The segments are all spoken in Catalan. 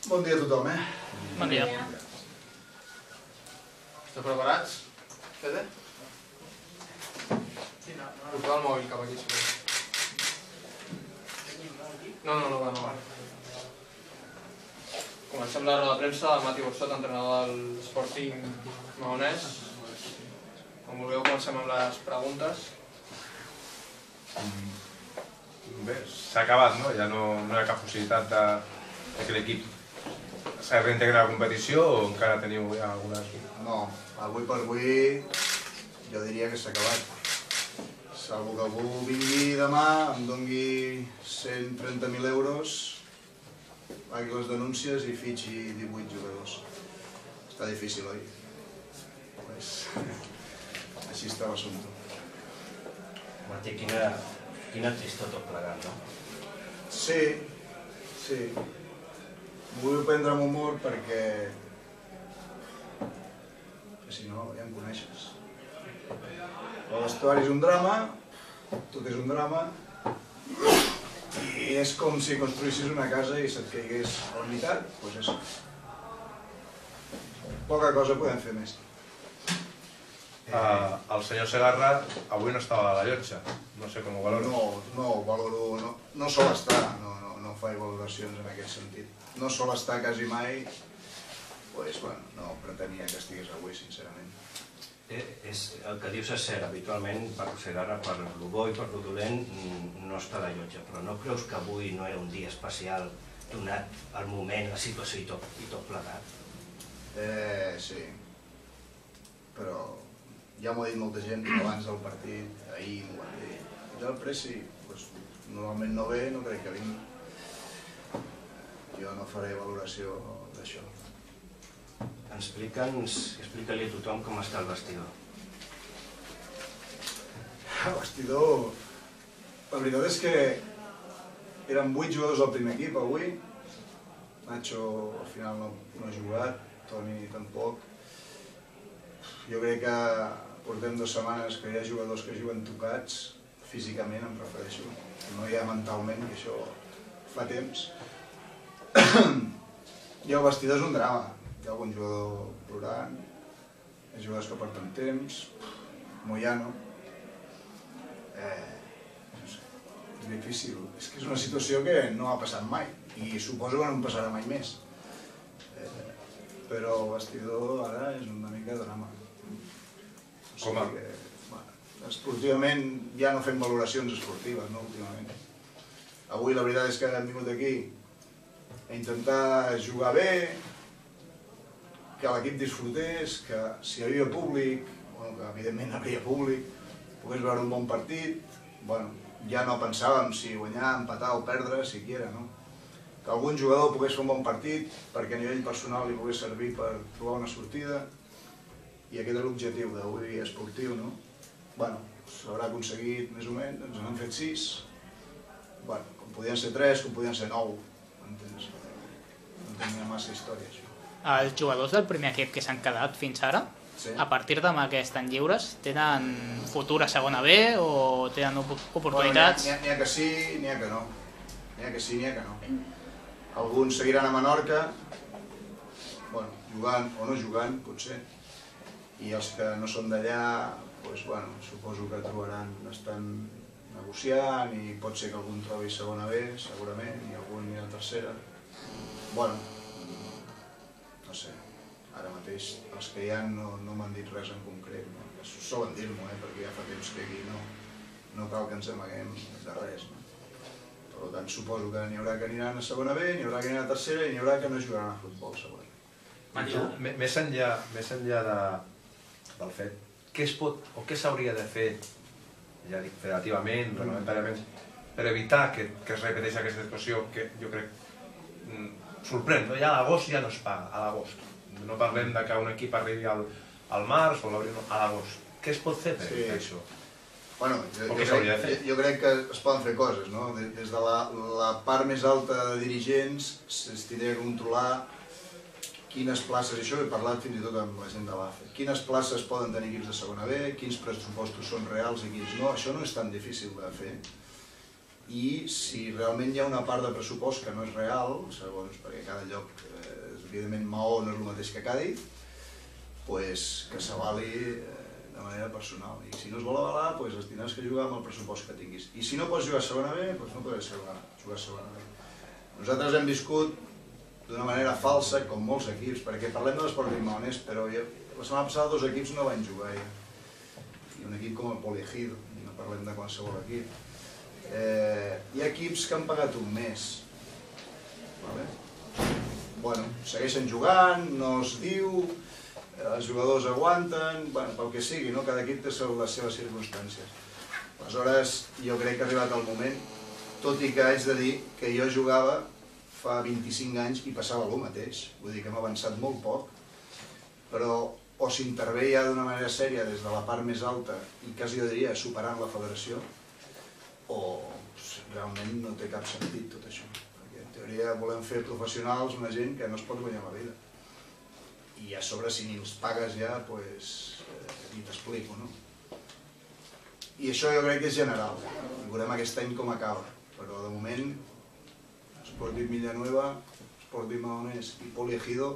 Bon dia a tothom, Bon dia. Esteu preparats? Fede? Porteu el mòbil cap aquí, si No va. Comencem la roda de premsa del Mati Borsot, entrenador del Sporting Maonès. Com vulgueu, comencem amb les preguntes. Bé, s'ha acabat, no? Ja no hi ha cap possibilitat que l'equip s'ha reintegrat a la competició o encara teniu ja algunes... No, avui per avui jo diria que s'ha acabat. Salvo que algú vingui demà, em dongui 130.000 euros, pagui les denúncies i fitxi 18 jugadors. Està difícil, oi? Pues, així està l'assumpte. Martí, quina tristor tot plegat, no? Sí. M'ho vull prendre amb humor perquè si no ja em coneixes. El vestuari és un drama, tot és un drama, i és com si construïssis una casa i se't caigués a la meitat, doncs és... Poca cosa podem fer més. El senyor Segarra avui no estava a la llotja, no sé com ho valora. No ho valoro, no sol estar, no faig valoracions en aquest sentit. No sol estar quasi mai, doncs bueno, no pretenia que estigués avui, sincerament. El que dius és cert, habitualment per Segarra, per lo bo i per lo dolent, no està a la llotja, però no creus que avui no era un dia especial donat el moment, la situació i tot plegat? Sí, però ja m'ho ha dit molta gent abans del partit, ahir m'ho van dir. I del Presi, normalment no ve, no crec que vingui. Jo no faré valoració d'això. Explica-li a tothom com està el vestidor. El vestidor... La veritat és que eren 8 jugadors del primer equip avui. Nacho al final no ha jugat, Toni tampoc. Jo crec que portem 2 setmanes que hi ha jugadors que juguen tocats, físicament em refereixo, no ja mentalment, que això fa temps. I el vestidor és un drama. Hi ha algun jugador plorant, hi ha jugadors que porten temps, Moyano... No sé, és difícil. És que és una situació que no ha passat mai i suposo que no en passarà mai més. Però el vestidor ara és una mica drama. Esportivament ja no fem valoracions esportives, no, últimament. Avui la veritat és que hem vingut aquí a intentar jugar bé, que l'equip disfrutés, que si hi havia públic, que evidentment hi havia públic, pogués veure un bon partit, ja no pensàvem si guanyar, empatar o perdre, siquiera, no? Que algun jugador pogués fer un bon partit perquè a nivell personal li pogués servir per trobar una sortida, i aquest és l'objectiu d'avui esportiu, no? S'haurà aconseguit més o menys, ens n'han fet 6, com podien ser 3, com podien ser 9, m'entens? No tenia massa història, això. Els jugadors del primer equip que s'han quedat fins ara, a partir demà que estan lliures, tenen futur a segona B o tenen oportunitats? N'hi ha que sí, n'hi ha que no. N'hi ha que sí, n'hi ha que no. Alguns seguiran a Menorca, jugant o no jugant, potser, i els que no són d'allà, suposo que trobaran, estan negociant i pot ser que algun trobi segona B, segurament, i algun hi ha tercera. No sé, ara mateix els que hi ha no m'han dit res en concret, solen dir-m'ho, perquè ja fa temps que aquí no cal que ens amaguem de res. Per tant, suposo que n'hi haurà que aniran a segona B, n'hi haurà que aniran a tercera i n'hi haurà que no jugaran a futbol, segurament. Més enllà del fet, què es pot o què s'hauria de fer, ja dic federativament, reglamentàriament, per evitar que es repeteixi aquesta situació que jo crec sorprèn, ja a l'agost ja no es paga, a l'agost. No parlem que un equip arribi al març o l'abril, a l'agost. Què es pot fer per això? Jo crec que es poden fer coses, no? Des de la part més alta de dirigents es tindria que controlar quines places, això he parlat fins i tot amb la gent de l'AFE, quines places poden tenir equips de segona B, quins pressupostos són reals i quins no, això no és tan difícil de fer. i si realment hi ha una part de pressupost que no és real, segons, perquè cada lloc, evidentment Maó no és el mateix que Càdiz, que s'avali de manera personal. I si no es vol avalar, es tindràs que jugar amb el pressupost que tinguis. I si no pots jugar a segona B, no podràs jugar a segona B. Nosaltres hem viscut d'una manera falsa, com molts equips, perquè parlem de l'Sporting Maonès, però la setmana passada 2 equips no van jugar ja. I un equip com el Poliegido, i no parlem de qualsevol equip. Hi ha equips que han pagat un mes. Segueixen jugant, no es diu, els jugadors aguanten, pel que sigui, cada equip té les seves circumstàncies. Aleshores, jo crec que ha arribat el moment, tot i que haig de dir que jo jugava fa 25 anys i passava el mateix, vull dir que hem avançat molt poc, però o s'intervé ja d'una manera sèria des de la part més alta i quasi jo diria superant la federació, o realment no té cap sentit tot això. Perquè en teoria volem fer professionals una gent que no es pot guanyar la vida. I a sobre si ni els pagues ja, ni t'explico, no? I això jo crec que és general, i veurem aquest any com acaba, però de moment Sporting Villanueva, Sporting Maonès i Poliegido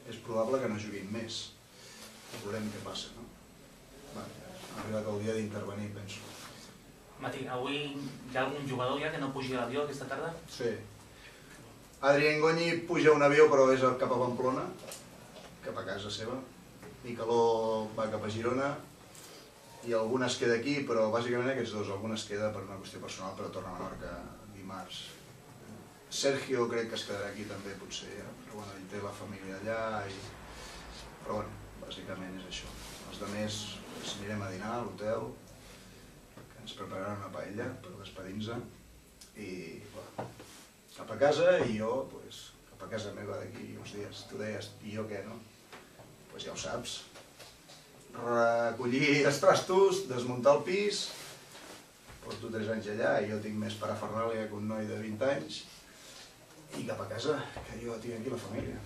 és probable que no juguin més. Veurem què passa, no? Ha arribat el dia d'intervenir, penso. Mati, avui hi ha algun jugador ja que no pugi a l'avió aquesta tarda? Sí. Adrián Goñi puja a un avió però és cap a Pamplona, cap a casa seva. Micaló va cap a Girona i algun es queda aquí, però bàsicament aquests dos, algun es queda per una qüestió personal però torna a Menorca dimarts. Sergio crec que es quedarà aquí també potser, però ell té la família allà, però bàsicament és això. Els altres anirem a dinar a l'hotel, que ens prepararan una paella per despedir-nos i cap a casa i jo cap a casa meva d'aquí uns dies. Tu deies, i jo què, no? Doncs ja ho saps. Recollir els trastos, desmuntar el pis, porto 3 anys allà i jo tinc més parafernàlia que un noi de 20 anys, i cap a casa, que jo tinc aquí la família.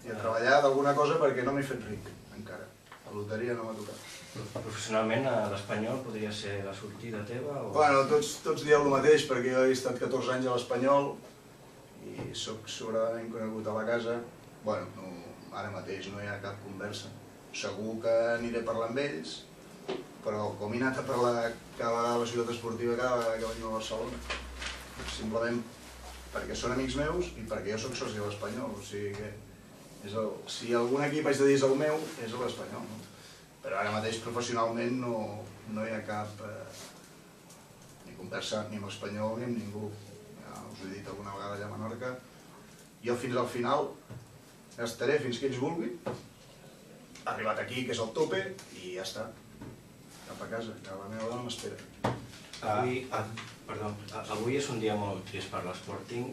I a treballar d'alguna cosa perquè no m'he fet ric, encara. La loteria no m'ha tocat. Professionalment a l'Espanyol podria ser la sortida teva? Bueno, tots dieu el mateix perquè jo he estat 14 anys a l'Espanyol i soc sobradament conegut a la casa. Bueno, ara mateix no hi ha cap conversa. Segur que aniré a parlar amb ells, però com he anat a parlar cada vegada a la ciutat esportiva cada vegada que venim a Barcelona, simplement perquè són amics meus i perquè jo soc soci de l'Espanyol, o sigui que si algun equip haig de dir és el meu, és l'Espanyol. Però ara mateix professionalment no hi ha cap ni conversa ni amb l'Espanyol ni amb ningú. Ja us ho he dit alguna vegada allà a Menorca. Jo fins al final estaré fins que ells vulguin. He arribat aquí, que és el tope, i ja està. Cap a casa, que la meva dona m'espera. Avui és un dia molt trist per l'Sporting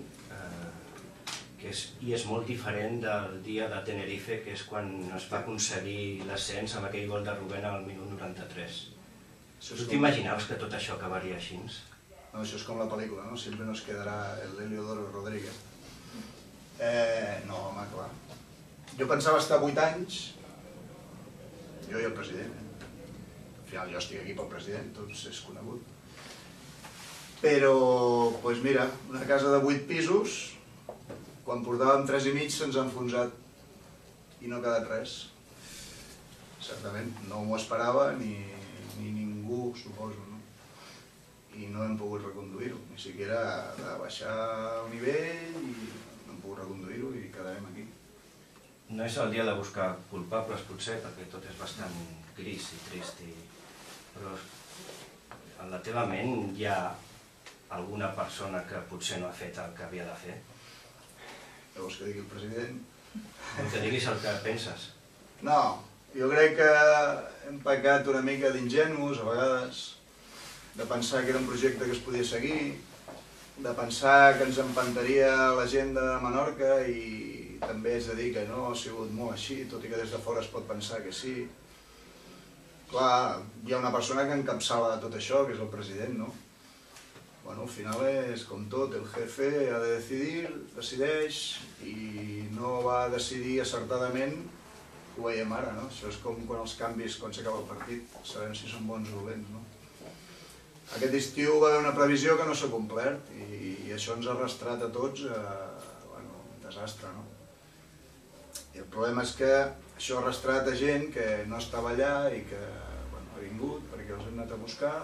i és molt diferent del dia de Tenerife, que és quan es va aconseguir l'ascens amb aquell gol de Rubén al minut 93. Tu t'imaginaves que tot això acabaria així? No, això és com la pel·lícula, no? Sempre nos quedarà el Heliodoro Rodríguez. No, home, clar. Jo pensava estar 8 anys, jo i el president. Al final jo estic aquí pel president, tots és conegut. Però, doncs mira, una casa de 8 pisos, quan portàvem 3 i mig se'ns ha enfonsat i no ha quedat res. Certament, no m'ho esperava ni ningú, suposo, no? I no hem pogut reconduir-ho, ni siquiera de baixar el nivell i no hem pogut reconduir-ho i quedarem aquí. No és el dia de buscar culpables, potser, perquè tot és bastant gris i trist, però en la teva ment hi ha alguna persona que potser no ha fet el que havia de fer? Què vols que digui el president? Que diguis el que penses. No, jo crec que hem pecat una mica d'ingenus a vegades, de pensar que era un projecte que es podia seguir, de pensar que ens empantaria la gent de Menorca i també haig de dir que no ha sigut molt així, tot i que des de fora es pot pensar que sí. Clar, hi ha una persona que encapçala tot això, que és el president, no? Bueno, al final és com tot, el jefe ha de decidir, decideix i no va decidir acertadament, ho veiem ara, no? Això és com quan els canvis, quan s'acaba el partit, sabem si són bons o dolents, no? aquest estiu va haver una previsió que no s'ha complert i això ens ha arrastrat a tots a un desastre, no? I el problema és que això ha arrastrat a gent que no estava allà i que ha vingut perquè els hem anat a buscar,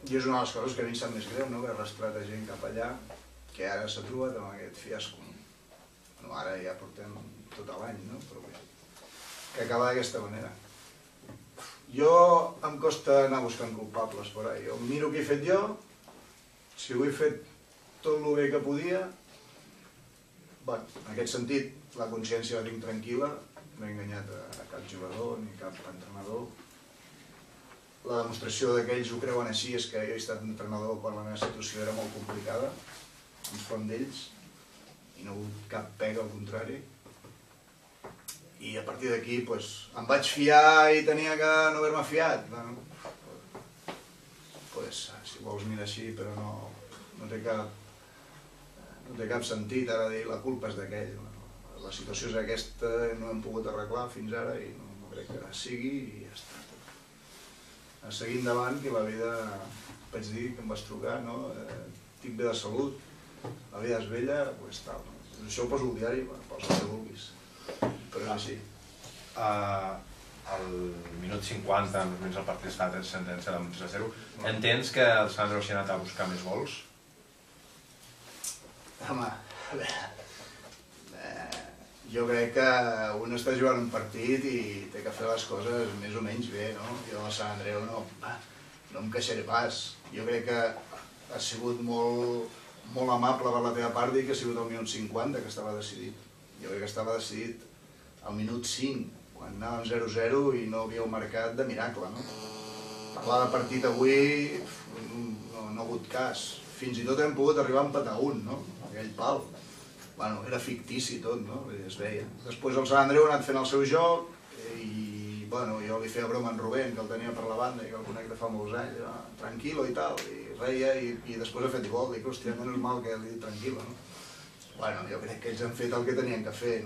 i és una de les coses que a mi em sap més greu, que ha arrastrat a gent cap allà que ara s'ha trobat amb aquest fiasco. Ara ja portem tot l'any, però bé, que acaba d'aquesta manera. Jo em costa anar buscant culpables per ahí. Jo miro què he fet jo, si ho he fet tot el bé que podia, en aquest sentit la consciència la tinc tranquil·la, no he enganyat a cap jugador ni cap entrenador. La demostració d'aquells ho creuen així és que jo he estat entrenador quan la meva situació era molt complicada, enfront d'ells, i no he hagut cap pega, al contrari. I a partir d'aquí em vaig fiar i tenia que no haver-me fiat. Si vols mirar així, però no té cap sentit ara dir la culpa és d'aquell. La situació és aquesta, no hem pogut arreglar fins ara i no crec que sigui i ja està. A seguir endavant, que la vida, vaig dir que em vas trucar, estic bé de salut, la vida és vella, doncs tal. Això ho poso al diari, posa el que vulguis, però és així. Al minut 50, només el partit està en sentència de 3-0, entens que el Sandro s'hi ha anat a buscar més gols? Home, jo crec que un està jugant un partit i té que fer les coses més o menys bé, no? Jo a Sant Andreu no em queixaré pas. Jo crec que ha sigut molt amable per la teva part dir que ha sigut al minut 50 que estava decidit. Jo crec que estava decidit al minut 5, quan anàvem 0-0 i no havíeu marcat de miracle, no? Parlar de partit avui no ha hagut cas. Fins i tot hem pogut arribar a empatar un, no? Aquell pal. Era fictici tot, no? Es veia. Després el Sant Andreu ha anat fent el seu joc i jo li feia broma a en Rubén, que el tenia per la banda i que el conec de fa molts anys, tranquil·lo i tal, i reia i després ha fet igual, dic, hòstia, menys mal que li he dit tranquil·lo, no? Jo crec que ells han fet el que tenien que fer,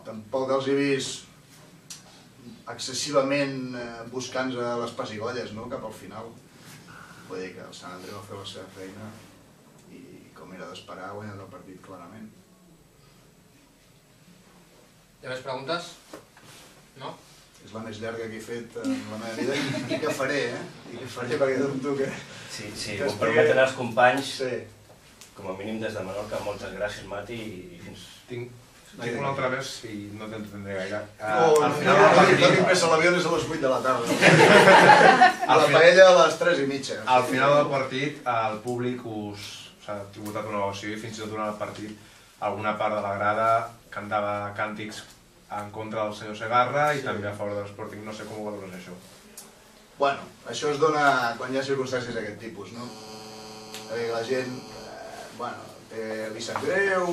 tampoc els he vist excessivament buscant les pessigolles, no? Cap al final. Vull dir que el Sant Andreu va fer la seva feina i, com era d'esperar, ha guanyat el partit clarament. Hi ha més preguntes? No? És la més llarga que he fet en la meva vida i que faré, I que faré perquè dubto que... Si ho permeten els companys, com a mínim des de Menorca, moltes gràcies, Mati, i fins... Tinc una altra més i no t'entendré gaire. Al final del partit que més a l'avió és a les 8 de la tarda. A la paella a les 3:30. Al final del partit el públic s'ha tributat una ovació i fins i tot durant el partit alguna part de la grada cantava càntics en contra del senyor Segarra i també a favor de l'Sporting. No sé com ho valores això. Bueno, això es dona quan hi ha circumstàncies d'aquest tipus, no? La gent, li sap greu,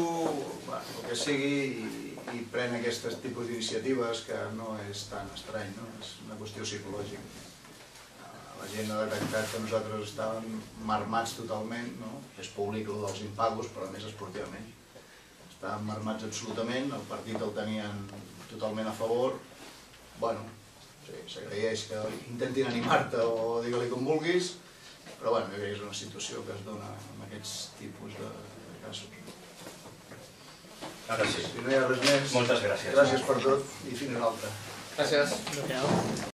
el que sigui, i pren aquests tipus d'iniciatives que no és tan estrany, no? És una qüestió psicològica. La gent ha detectat que nosaltres estàvem marmats totalment, no? És públic el dels impagos, però a més esportivament. Estàvem marmats absolutament, el partit el tenien totalment a favor. S'agraeix que intentin animar-te o digue-li com vulguis, però jo crec que és una situació que es dona en aquests tipus de casos. Ara sí. Si no hi ha res més, moltes gràcies. Gràcies per tot i fins una altra. Gràcies.